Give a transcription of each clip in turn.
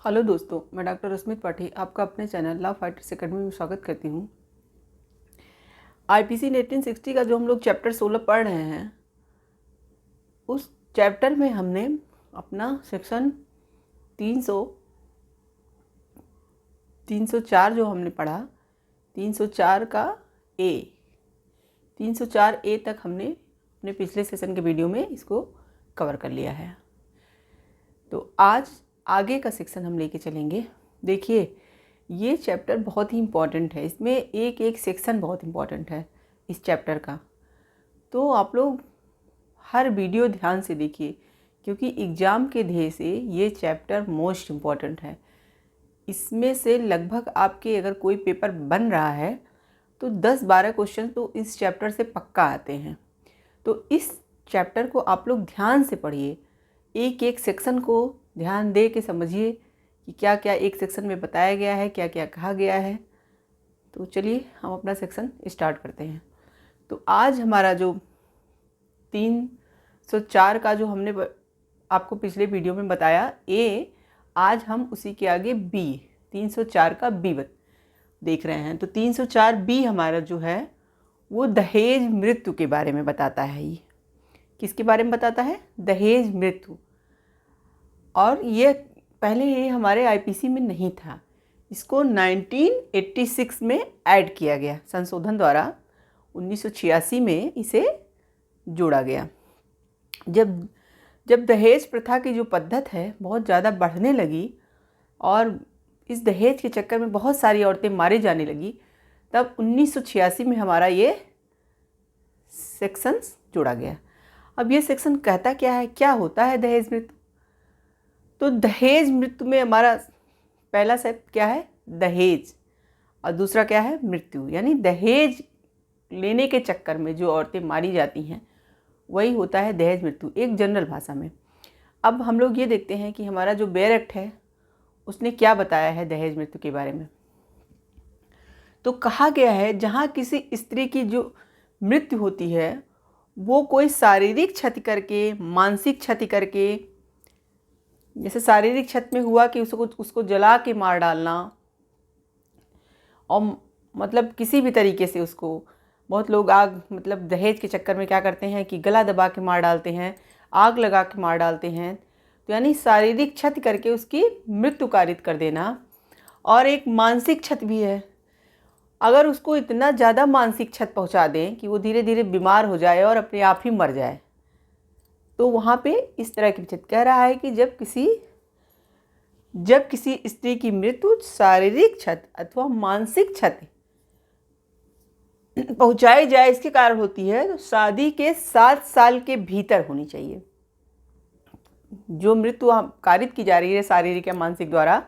Hello दोस्तों, मैं doctor Rashmit पाठी आपका अपने चैनल लव फाइटर्स अकेडमी में स्वागत करती हूँ। आईपीसी 1960 का जो हम लोग चैप्टर 16 पढ़ रहे हैं, उस चैप्टर में हमने अपना सेक्शन 304 जो हमने पढ़ा, 304 का ए 304 ए तक हमने अपने पिछले सेशन के वीडियो में इसको कवर कर लिया है। तो आज आगे का सेक्शन हम लेके चलेंगे। देखिए, ये चैप्टर बहुत ही इम्पॉर्टेंट है, इसमें एक एक सेक्शन बहुत इम्पॉर्टेंट है इस चैप्टर का। तो आप लोग हर वीडियो ध्यान से देखिए, क्योंकि एग्ज़ाम के ध्येय से ये चैप्टर मोस्ट इम्पॉर्टेंट है। इसमें से लगभग आपके अगर कोई पेपर बन रहा है तो 10-12 क्वेश्चन तो इस चैप्टर से पक्का आते हैं। तो इस चैप्टर को आप लोग ध्यान से पढ़िए, एक एक सेक्शन को ध्यान दे के समझिए कि क्या क्या एक सेक्शन में बताया गया है, क्या क्या कहा गया है। तो चलिए हम अपना सेक्शन स्टार्ट करते हैं। तो आज हमारा जो 304 का जो हमने आपको पिछले वीडियो में बताया ए, आज हम उसी के आगे बी 304 का बी देख रहे हैं। तो 304 बी हमारा जो है वो दहेज मृत्यु के बारे में बताता है। ये किसके बारे में बताता है? दहेज मृत्यु। और ये पहले ये हमारे आईपीसी में नहीं था, इसको 1986 में ऐड किया गया, संशोधन द्वारा 1986 में इसे जोड़ा गया। जब दहेज प्रथा की जो पद्धत है बहुत ज़्यादा बढ़ने लगी और इस दहेज के चक्कर में बहुत सारी औरतें मारी जाने लगी, तब 1986 में हमारा ये सेक्शन जोड़ा गया। अब ये सेक्शन कहता क्या है, क्या होता है दहेज मृत्यु? तो दहेज मृत्यु में हमारा पहला शब्द क्या है? दहेज। और दूसरा क्या है? मृत्यु। यानी दहेज लेने के चक्कर में जो औरतें मारी जाती हैं वही होता है दहेज मृत्यु, एक जनरल भाषा में। अब हम लोग ये देखते हैं कि हमारा जो बेयर एक्ट है उसने क्या बताया है दहेज मृत्यु के बारे में। तो कहा गया है जहाँ किसी स्त्री की जो मृत्यु होती है वो कोई शारीरिक क्षति करके, मानसिक क्षति करके, जैसे शारीरिक क्षति में हुआ कि उसको जला के मार डालना, और मतलब किसी भी तरीके से उसको, बहुत लोग आग मतलब दहेज के चक्कर में क्या करते हैं कि गला दबा के मार डालते हैं, आग लगा के मार डालते हैं। तो यानी शारीरिक क्षति करके उसकी मृत्यु कारित कर देना। और एक मानसिक क्षति भी है, अगर उसको इतना ज़्यादा मानसिक क्षति पहुंचा दें कि वो धीरे धीरे बीमार हो जाए और अपने आप ही मर जाए, तो वहाँ पे इस तरह की क्षति कह रहा है कि जब किसी स्त्री की मृत्यु शारीरिक क्षति अथवा मानसिक क्षति पहुंचाई जाए इसके कारण होती है, तो शादी के 7 साल के भीतर होनी चाहिए। जो मृत्यु कारित की जा रही है शारीरिक या मानसिक द्वारा,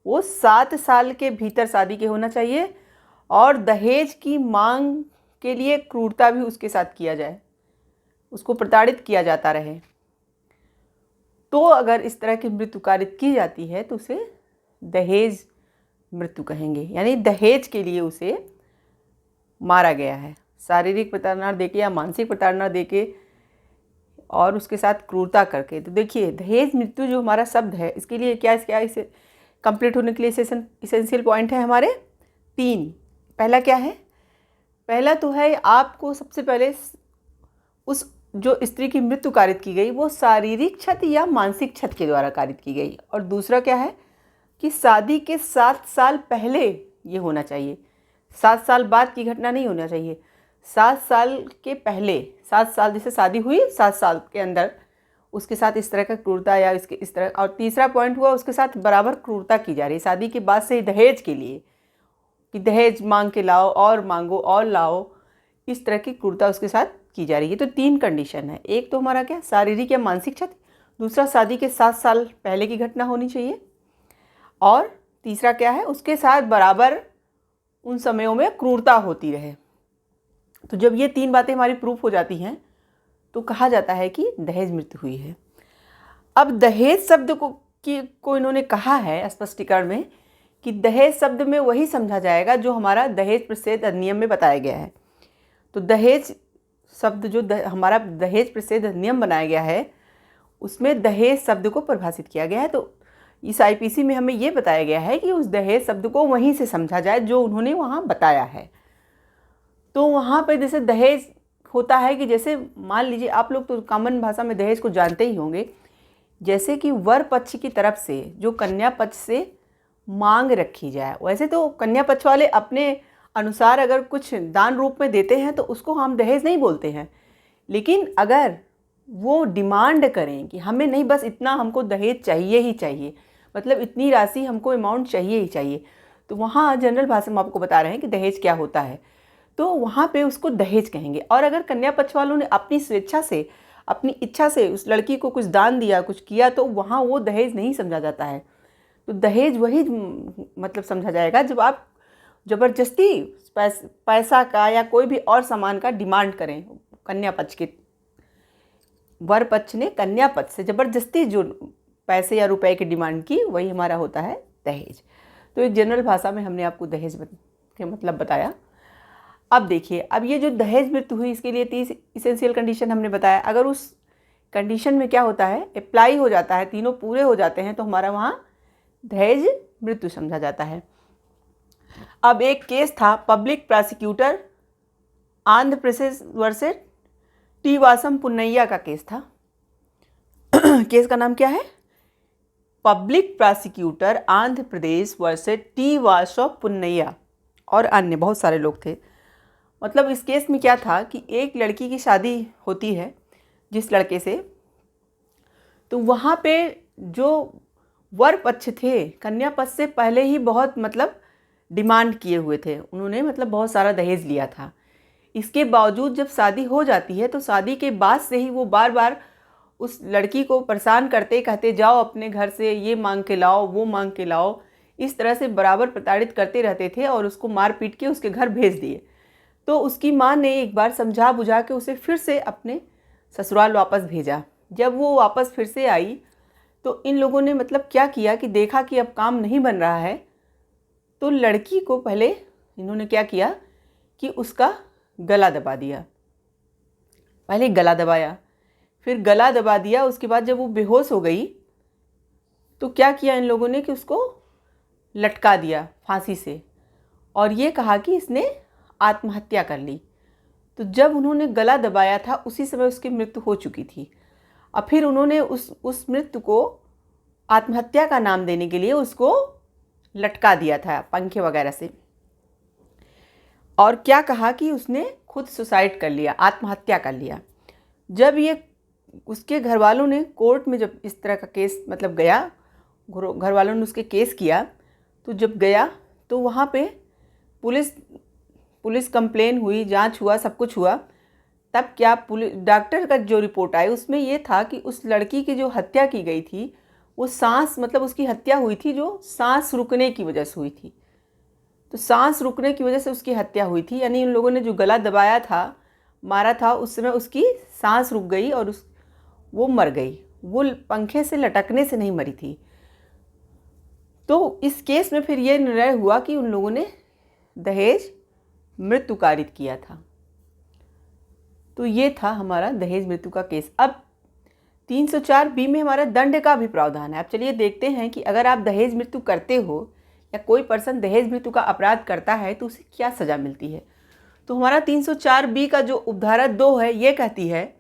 वो 7 साल के भीतर शादी के होना चाहिए। और दहेज की मांग के लिए क्रूरता भी उसके साथ किया जाए, उसको प्रताड़ित किया जाता रहे। तो अगर इस तरह की मृत्यु कारित की जाती है तो उसे दहेज मृत्यु कहेंगे। यानी दहेज के लिए उसे मारा गया है, शारीरिक प्रताड़ना देके या मानसिक प्रताड़ना देके और उसके साथ क्रूरता करके। तो देखिए, दहेज मृत्यु जो हमारा शब्द है, इसके लिए क्या इसे कंप्लीट होने के लिए इसेंशियल पॉइंट है हमारे 3। पहला क्या है? पहला तो है आपको सबसे पहले उस जो स्त्री की मृत्यु कारित की गई वो शारीरिक क्षति या मानसिक क्षति के द्वारा कारित की गई। और दूसरा क्या है कि शादी के 7 साल पहले ये होना चाहिए, 7 साल बाद की घटना नहीं होना चाहिए। 7 साल के पहले, 7 साल जैसे शादी हुई, 7 साल के अंदर उसके साथ इस तरह का क्रूरता या इसके इस तरह। और तीसरा पॉइंट हुआ उसके साथ बराबर क्रूरता की जा रही है शादी के बाद से ही दहेज के लिए, कि दहेज मांग के लाओ और मांगो और लाओ, इस तरह की क्रूरता उसके साथ की जा रही है। तो 3 कंडीशन है, एक तो हमारा क्या, शारीरिक या मानसिक क्षति, दूसरा शादी के 7 साल पहले की घटना होनी चाहिए, और तीसरा क्या है, उसके साथ बराबर उन समयों में क्रूरता होती रहे। तो जब ये 3 बातें हमारी प्रूफ हो जाती हैं तो कहा जाता है कि दहेज मृत्यु हुई है। अब दहेज शब्द को इन्होंने कहा है स्पष्टीकरण में कि दहेज शब्द में वही समझा जाएगा जो हमारा दहेज प्रतिषेध अधिनियम में बताया गया है। तो दहेज शब्द जो हमारा दहेज प्रतिषेध अधिनियम बनाया गया है उसमें दहेज शब्द को परिभाषित किया गया है। तो इस आईपीसी में हमें ये बताया गया है कि उस दहेज शब्द को वहीं से समझा जाए जो उन्होंने वहाँ बताया है। तो वहाँ पे जैसे दहेज होता है कि जैसे मान लीजिए, आप लोग तो कॉमन भाषा में दहेज को जानते ही होंगे, जैसे कि वर पक्ष की तरफ से जो कन्या पक्ष से मांग रखी जाए। वैसे तो कन्या पक्ष वाले अपने अनुसार अगर कुछ दान रूप में देते हैं तो उसको हम दहेज नहीं बोलते हैं, लेकिन अगर वो डिमांड करें कि हमें नहीं, बस इतना हमको दहेज चाहिए ही चाहिए, मतलब इतनी राशि हमको अमाउंट चाहिए ही चाहिए, तो वहाँ जनरल भाषा में आपको बता रहे हैं कि दहेज क्या होता है, तो वहाँ पे उसको दहेज कहेंगे। और अगर कन्या पक्ष वालों ने अपनी स्वेच्छा से, अपनी इच्छा से उस लड़की को कुछ दान दिया, कुछ किया, तो वहाँ वो दहेज नहीं समझा जाता है। तो दहेज वही मतलब समझा जाएगा जब आप ज़बरदस्ती पैसा का या कोई भी और सामान का डिमांड करें। कन्या पक्ष के, वर पक्ष ने कन्या पक्ष से ज़बरदस्ती जो पैसे या रुपए की डिमांड की, वही हमारा होता है दहेज। तो एक जनरल भाषा में हमने आपको दहेज के मतलब बताया। अब देखिए, अब ये जो दहेज मृत्यु हुई, इसके लिए 30 इसेंशियल कंडीशन हमने बताया। अगर उस कंडीशन में क्या होता है, अप्लाई हो जाता है, तीनों पूरे हो जाते हैं, तो हमारा वहाँ दहेज मृत्यु समझा जाता है। अब एक केस था public prosecutor Andhra Pradesh versus T Vaasam पुन्नैया का केस था। केस का नाम क्या है? Public prosecutor Andhra Pradesh versus T Vaasam पुन्नैया, और अन्य बहुत सारे लोग थे। मतलब इस केस में क्या था कि एक लड़की की शादी होती है जिस लड़के से, तो वहाँ पे जो वर पक्ष थे, कन्या पक्ष से पहले ही बहुत मतलब डिमांड किए हुए थे, उन्होंने मतलब बहुत सारा दहेज लिया था। इसके बावजूद जब शादी हो जाती है तो शादी के बाद से ही वो बार बार उस लड़की को परेशान करते, कहते जाओ अपने घर से ये मांग के लाओ, वो मांग के लाओ, इस तरह से बराबर प्रताड़ित करते रहते थे और उसको मार पीट के उसके घर भेज दिए। तो उसकी माँ ने एक बार समझा बुझा के उसे फिर से अपने ससुराल वापस भेजा। जब वो वापस फिर से आई तो इन लोगों ने मतलब क्या किया कि देखा कि अब काम नहीं बन रहा है, तो लड़की को पहले इन्होंने क्या किया कि उसका गला दबा दिया। पहले गला दबाया, फिर गला दबा दिया, उसके बाद जब वो बेहोश हो गई तो क्या किया इन लोगों ने कि उसको लटका दिया फांसी से, और ये कहा कि इसने आत्महत्या कर ली। तो जब उन्होंने गला दबाया था उसी समय उसकी मृत्यु हो चुकी थी। और फिर उन्होंने उस मृत्यु को आत्महत्या का नाम देने के लिए उसको लटका दिया था पंखे वगैरह से, और क्या कहा कि उसने खुद सुसाइड कर लिया, आत्महत्या कर लिया। जब ये उसके घर वालों ने कोर्ट में जब इस तरह का केस मतलब गया, घर वालों ने उसके केस किया, तो जब गया तो वहाँ पे पुलिस कंप्लेन हुई, जांच हुआ, सब कुछ हुआ। तब क्या डॉक्टर का जो रिपोर्ट आई उसमें ये था कि उस लड़की की जो हत्या की गई थी वो सांस मतलब उसकी हत्या हुई थी जो सांस रुकने की वजह से हुई थी। तो सांस रुकने की वजह से उसकी हत्या हुई थी, यानी उन लोगों ने जो गला दबाया था, मारा था, उस समय उसकी सांस रुक गई और वो मर गई। वो पंखे से लटकने से नहीं मरी थी। तो इस केस में फिर ये निर्णय हुआ कि उन लोगों ने दहेज मृत्यु कारित किया था। तो ये था हमारा दहेज मृत्यु का केस। अब 304B में हमारा दंड का भी प्रावधान है। अब चलिए देखते हैं कि अगर आप दहेज मृत्यु करते हो या कोई पर्सन दहेज मृत्यु का अपराध करता है तो उसे क्या सज़ा मिलती है। तो हमारा 304B का जो उपधारा 2 है ये कहती है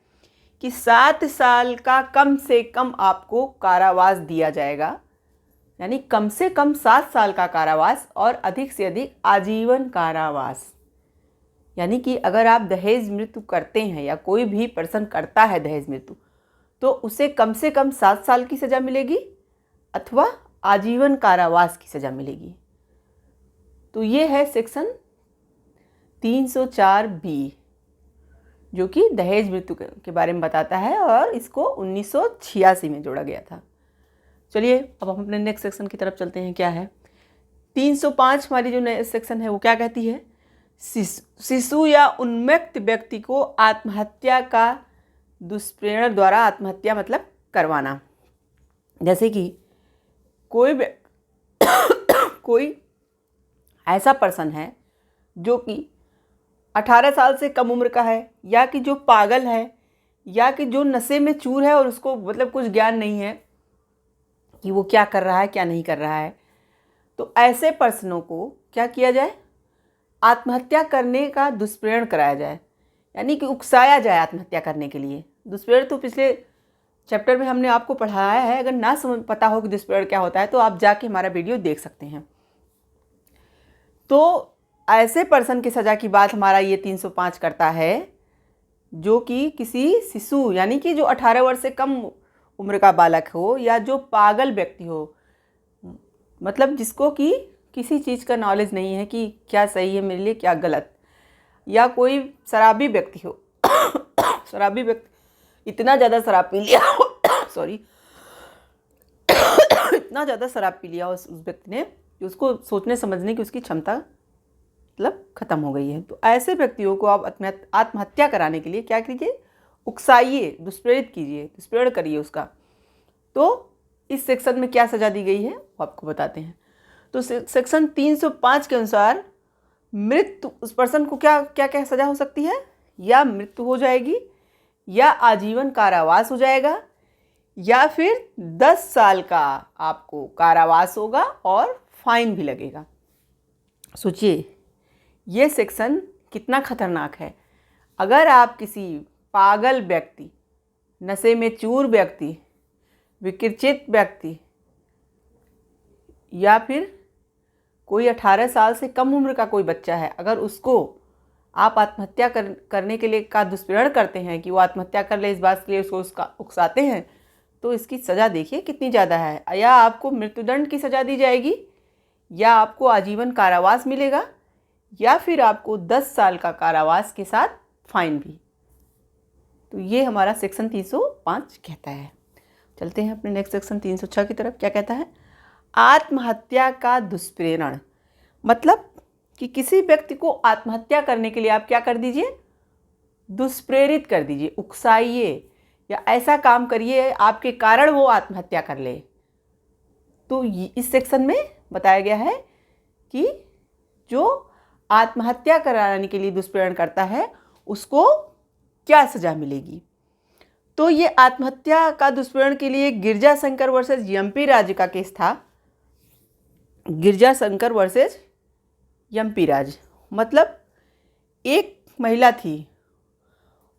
कि 7 साल का कम से कम आपको कारावास दिया जाएगा, यानी कम से कम 7 साल का कारावास और अधिक से अधिक आजीवन कारावास। यानी कि अगर आप दहेज मृत्यु करते हैं या कोई भी पर्सन करता है दहेज मृत्यु, तो उसे कम से कम 7 साल की सज़ा मिलेगी अथवा आजीवन कारावास की सज़ा मिलेगी। तो ये है सेक्शन 304B जो कि दहेज मृत्यु के बारे में बताता है, और इसको 1986 में जोड़ा गया था। चलिए अब हम अपने नेक्स्ट सेक्शन की तरफ चलते हैं। क्या है 305 हमारी जो नेक्स्ट सेक्शन है वो क्या कहती है? शिशु या उन्मत्त व्यक्ति को आत्महत्या का दुष्प्रेरण द्वारा आत्महत्या मतलब करवाना। जैसे कि कोई ऐसा पर्सन है जो कि 18 साल से कम उम्र का है, या कि जो पागल है, या कि जो नशे में चूर है और उसको मतलब कुछ ज्ञान नहीं है, कि वो क्या कर रहा है क्या नहीं कर रहा है। तो ऐसे पर्सनों को क्या किया जाए, आत्महत्या करने का दुष्प्रेरण कराया जाए, यानी कि उकसाया जाए आत्महत्या करने के लिए। दुष्प्रेरण तो पिछले चैप्टर में हमने आपको पढ़ाया है, अगर ना समझ पता हो कि दुष्प्रेरण क्या होता है तो आप जाके हमारा वीडियो देख सकते हैं। तो ऐसे पर्सन की सज़ा की बात हमारा ये 305 करता है, जो कि किसी शिशु यानी कि जो 18 वर्ष से कम उम्र का बालक हो, या जो पागल व्यक्ति हो, मतलब जिसको कि किसी चीज़ का नॉलेज नहीं है कि क्या सही है मेरे लिए क्या गलत, या कोई शराबी व्यक्ति हो शराबी व्यक्ति इतना ज़्यादा शराब पी लिया सॉरी इतना ज़्यादा शराब पी लिया उस व्यक्ति ने कि उसको सोचने समझने की उसकी क्षमता मतलब ख़त्म हो गई है। तो ऐसे व्यक्तियों को आप आत्महत्या कराने के लिए क्या कीजिए, उकसाइए, दुष्प्रेरित कीजिए, दुष्प्रेरण करिए उसका। तो इस सेक्शन में क्या सज़ा दी गई है वो आपको बताते हैं। तो सेक्शन 305 के अनुसार मृत्यु, उस पर्सन को क्या क्या क्या सज़ा हो सकती है, या मृत्यु हो जाएगी, या आजीवन कारावास हो जाएगा, या फिर 10 साल का आपको कारावास होगा और फाइन भी लगेगा। सोचिए ये सेक्शन कितना खतरनाक है। अगर आप किसी पागल व्यक्ति, नशे में चूर व्यक्ति, विकृचित व्यक्ति, या फिर कोई 18 साल से कम उम्र का कोई बच्चा है, अगर उसको आप आत्महत्या करने के लिए का दुष्प्रेरण करते हैं कि वो आत्महत्या कर ले, इस बात के लिए उसको उसका उकसाते हैं, तो इसकी सज़ा देखिए कितनी ज़्यादा है। या आपको मृत्युदंड की सज़ा दी जाएगी, या आपको आजीवन कारावास मिलेगा, या फिर आपको 10 साल का कारावास के साथ फाइन भी। तो ये हमारा सेक्शन 305 कहता है। चलते हैं अपने नेक्स्ट सेक्शन 306 की तरफ। क्या कहता है, आत्महत्या का दुष्प्रेरण, मतलब कि किसी व्यक्ति को आत्महत्या करने के लिए आप क्या कर दीजिए, दुष्प्रेरित कर दीजिए, उकसाइए, या ऐसा काम करिए आपके कारण वो आत्महत्या कर ले। तो इस सेक्शन में बताया गया है कि जो आत्महत्या कराने के लिए दुष्प्रेरण करता है उसको क्या सज़ा मिलेगी। तो ये आत्महत्या का दुष्प्रेरण के लिए गिरजा शंकर वर्सेस एमपी राज्य का केस था। गिरजा शंकर वर्सेस एमपी राज्य, मतलब एक महिला थी,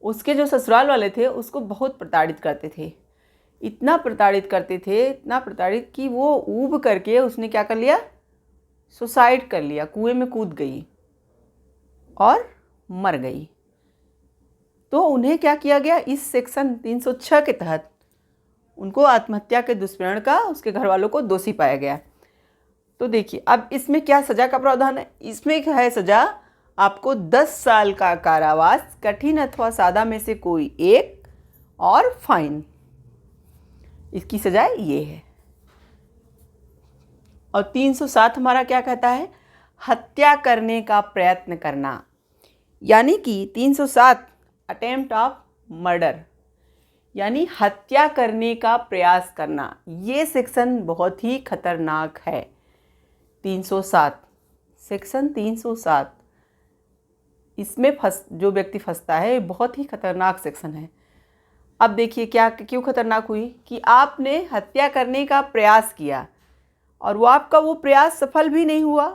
उसके जो ससुराल वाले थे उसको बहुत प्रताड़ित करते थे, इतना प्रताड़ित करते थे, इतना प्रताड़ित कि वो ऊब करके उसने क्या कर लिया, सुसाइड कर लिया, कुएं में कूद गई और मर गई। तो उन्हें क्या किया गया, इस सेक्शन 306 के तहत उनको आत्महत्या के दुष्प्रेरण का उसके घर वालों को दोषी पाया गया। तो देखिए अब इसमें क्या सज़ा का प्रावधान है। इसमें है सज़ा आपको 10 साल का कारावास, कठिन अथवा सादा में से कोई एक, और फाइन। इसकी सज़ा ये है। और 307 हमारा क्या कहता है, हत्या करने का प्रयत्न करना, यानी कि 307 अटेम्प्ट ऑफ मर्डर, यानी हत्या करने का प्रयास करना। ये सेक्शन बहुत ही खतरनाक है। 307 सेक्शन 307, इसमें जो व्यक्ति फंसता है बहुत ही खतरनाक सेक्शन है। अब देखिए क्या क्यों खतरनाक हुई, कि आपने हत्या करने का प्रयास किया और वो प्रयास सफल भी नहीं हुआ,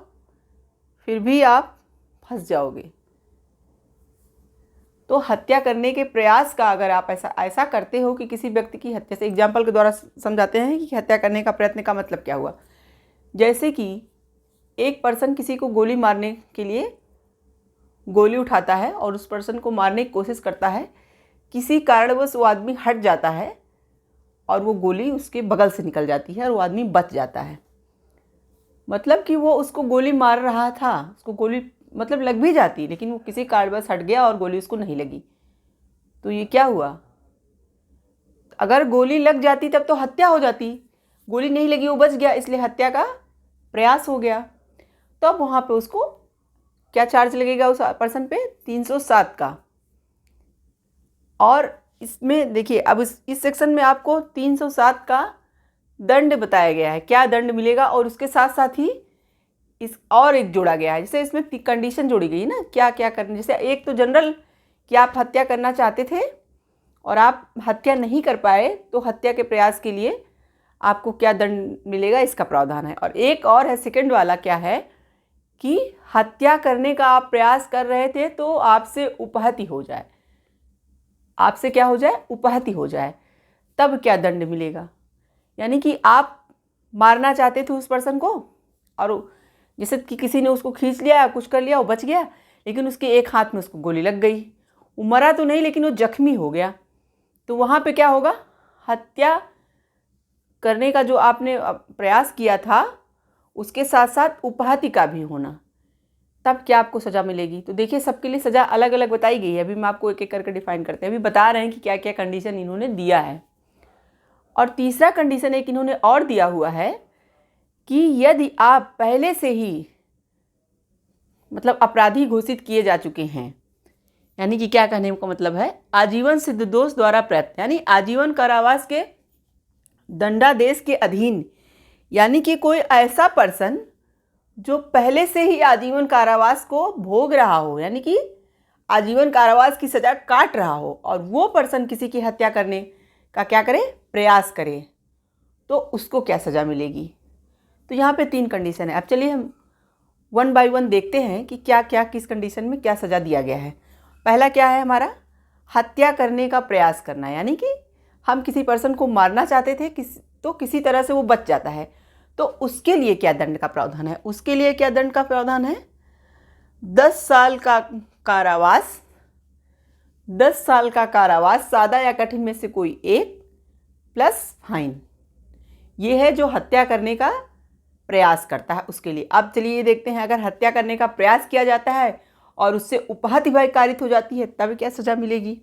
फिर भी आप फंस जाओगे। तो हत्या करने के प्रयास का अगर आप ऐसा करते हो कि किसी व्यक्ति की हत्या, से एग्जाम्पल के द्वारा समझाते हैं कि हत्या करने का प्रयत्न का मतलब क्या हुआ। जैसे कि एक पर्सन किसी को गोली मारने के लिए गोली उठाता है और उस पर्सन को मारने की कोशिश करता है, किसी कारणवश वो आदमी हट जाता है और वो गोली उसके बगल से निकल जाती है और वो आदमी बच जाता है। मतलब कि वो उसको गोली मार रहा था, उसको गोली मतलब लग भी जाती, लेकिन वो किसी कारणवश हट गया और गोली उसको नहीं लगी। तो ये क्या हुआ, अगर गोली लग जाती तब तो हत्या हो जाती, गोली नहीं लगी वो बच गया, इसलिए हत्या का प्रयास हो गया। तब तो वहाँ पे उसको क्या चार्ज लगेगा उस पर्सन पे, 307 का। और इसमें देखिए अब इस सेक्शन में आपको 307 का दंड बताया गया है, क्या दंड मिलेगा, और उसके साथ साथ ही इस और एक जोड़ा गया है। जैसे इसमें कंडीशन जोड़ी गई है ना, क्या क्या करना। जैसे एक तो जनरल कि आप हत्या करना चाहते थे और आप हत्या नहीं कर पाए, तो हत्या के प्रयास के लिए आपको क्या दंड मिलेगा इसका प्रावधान है। और एक और है सेकंड वाला, क्या है कि हत्या करने का आप प्रयास कर रहे थे तो आपसे उपहति हो जाए, आपसे क्या हो जाए, उपहति हो जाए, तब क्या दंड मिलेगा। यानी कि आप मारना चाहते थे उस पर्सन को और जैसे कि किसी ने उसको खींच लिया, कुछ कर लिया, वो बच गया, लेकिन उसके एक हाथ में उसको गोली लग गई, वो मरा तो नहीं लेकिन वो जख्मी हो गया, तो वहाँ पे क्या होगा, हत्या करने का जो आपने प्रयास किया था उसके साथ साथ उपहति का भी होना, तब क्या आपको सज़ा मिलेगी। तो देखिए सबके लिए सज़ा अलग अलग बताई गई है। अभी मैं आपको एक एक करके डिफाइन करते हैं, अभी बता रहे हैं कि क्या क्या कंडीशन इन्होंने दिया है। और तीसरा कंडीशन एक इन्होंने और दिया हुआ है कि यदि आप पहले से ही मतलब अपराधी घोषित किए जा चुके हैं, यानी कि क्या कहने का मतलब है, आजीवन सिद्ध दोष द्वारा प्रयत्न, यानी आजीवन कारावास के दंडादेश के अधीन, यानी कि कोई ऐसा पर्सन जो पहले से ही आजीवन कारावास को भोग रहा हो, यानी कि आजीवन कारावास की सज़ा काट रहा हो, और वो पर्सन किसी की हत्या करने का क्या करे, प्रयास करे, तो उसको क्या सज़ा मिलेगी। तो यहाँ पे 3 कंडीशन है। अब चलिए हम 1 बाय 1 देखते हैं कि क्या क्या किस कंडीशन में क्या सज़ा दिया गया है। पहला क्या है हमारा, हत्या करने का प्रयास करना, यानी कि हम किसी पर्सन को मारना चाहते थे तो किसी तरह से वो बच जाता है, तो उसके लिए क्या दंड का प्रावधान है। उसके लिए क्या दंड का प्रावधान है, 10 साल का कारावास, 10 साल का कारावास सादा या कठिन में से कोई एक प्लस फाइन। ये है जो हत्या करने का प्रयास करता है उसके लिए। अब चलिए ये देखते हैं, अगर हत्या करने का प्रयास किया जाता है और उससे उपहति भय कारित हो जाती है तब क्या सजा मिलेगी।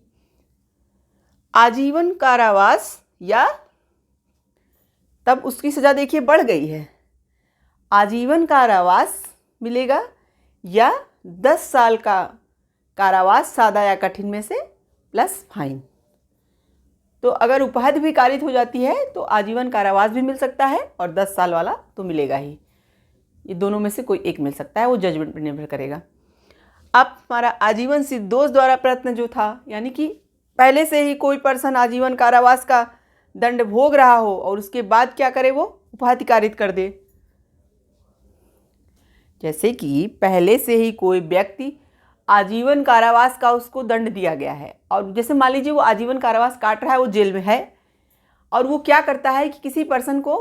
आजीवन कारावास, या तब उसकी सजा देखिए बढ़ गई है, आजीवन कारावास मिलेगा या 10 साल का कारावास सादा या कठिन में से प्लस फाइन। तो अगर उपहति भी कारित हो जाती है तो आजीवन कारावास भी मिल सकता है और 10 साल वाला तो मिलेगा ही, ये दोनों में से कोई एक मिल सकता है, वो जजमेंट पर निर्भर करेगा। अब हमारा आजीवन सिद्ध दोष द्वारा प्रयत्न जो था, यानी कि पहले से ही कोई पर्सन आजीवन कारावास का दंड भोग रहा हो और उसके बाद क्या करे, वो उपहति कारित कर दे। जैसे कि पहले से ही कोई व्यक्ति आजीवन कारावास का उसको दंड दिया गया है, और जैसे मान लीजिए वो आजीवन कारावास काट रहा है, वो जेल में है, और वो क्या करता है कि किसी पर्सन को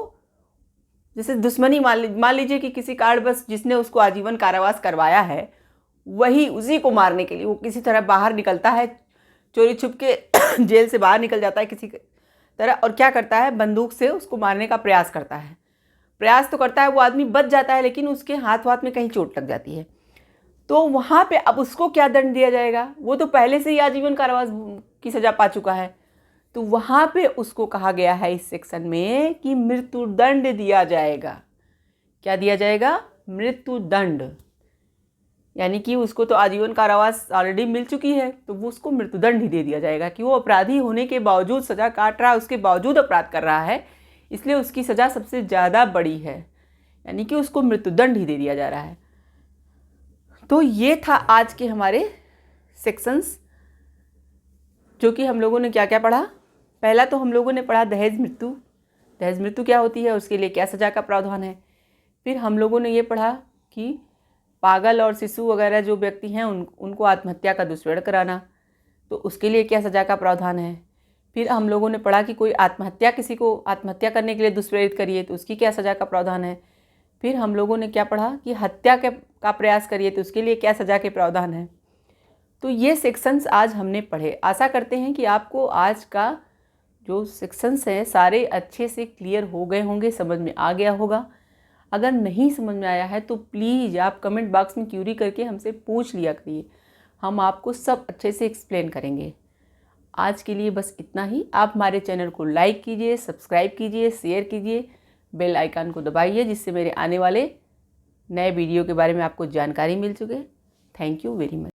जैसे दुश्मनी मान लीजिए कि किसी कारणवश जिसने उसको आजीवन कारावास करवाया है वही उसी को मारने के लिए वो किसी तरह बाहर निकलता है, चोरी छुप के जेल से बाहर निकल जाता है किसी तरह, और क्या करता है, बंदूक से उसको मारने का प्रयास करता है। प्रयास तो करता है, वो आदमी बच जाता है, लेकिन उसके हाथ में कहीं चोट लग जाती है, तो वहाँ पे अब उसको क्या दंड दिया जाएगा, वो तो पहले से ही आजीवन कारावास की सज़ा पा चुका है, तो वहाँ पे उसको कहा गया है इस सेक्शन में कि मृत्यु दंड दिया जाएगा। क्या दिया जाएगा, मृत्यु दंड, यानी कि उसको तो आजीवन कारावास ऑलरेडी मिल चुकी है, तो वो उसको मृत्युदंड ही दे दिया जाएगा कि वो अपराधी होने के बावजूद सज़ा काट रहा है, उसके बावजूद अपराध कर रहा है, इसलिए उसकी सज़ा सबसे ज़्यादा बड़ी है, यानी कि उसको मृत्युदंड ही दे दिया जा रहा है। तो ये था आज के हमारे सेक्शंस, जो कि हम लोगों ने क्या क्या पढ़ा। पहला तो हम लोगों ने पढ़ा दहेज मृत्यु, दहेज मृत्यु क्या होती है, उसके लिए क्या सज़ा का प्रावधान है। फिर हम लोगों ने ये पढ़ा कि पागल और शिशु वगैरह जो व्यक्ति हैं उनको आत्महत्या का दुष्प्रेरण कराना, तो उसके लिए क्या सज़ा का प्रावधान है। फिर हम लोगों ने पढ़ा कि कोई किसी को आत्महत्या करने के लिए दुष्प्रेरित करिए तो उसकी क्या सज़ा का प्रावधान है। फिर हम लोगों ने क्या पढ़ा कि हत्या का प्रयास करिए तो उसके लिए क्या सज़ा के प्रावधान है। तो ये सेक्शंस आज हमने पढ़े। आशा करते हैं कि आपको आज का जो सेक्शंस हैं सारे अच्छे से क्लियर हो गए होंगे, समझ में आ गया होगा। अगर नहीं समझ में आया है तो प्लीज़ आप कमेंट बॉक्स में क्यूरी करके हमसे पूछ लिया करिए, हम आपको सब अच्छे से एक्सप्लेन करेंगे। आज के लिए बस इतना ही। आप हमारे चैनल को लाइक कीजिए, सब्सक्राइब कीजिए, शेयर कीजिए, बेल आइकन को दबाइए, जिससे मेरे आने वाले नए वीडियो के बारे में आपको जानकारी मिल सके। Thank you very much.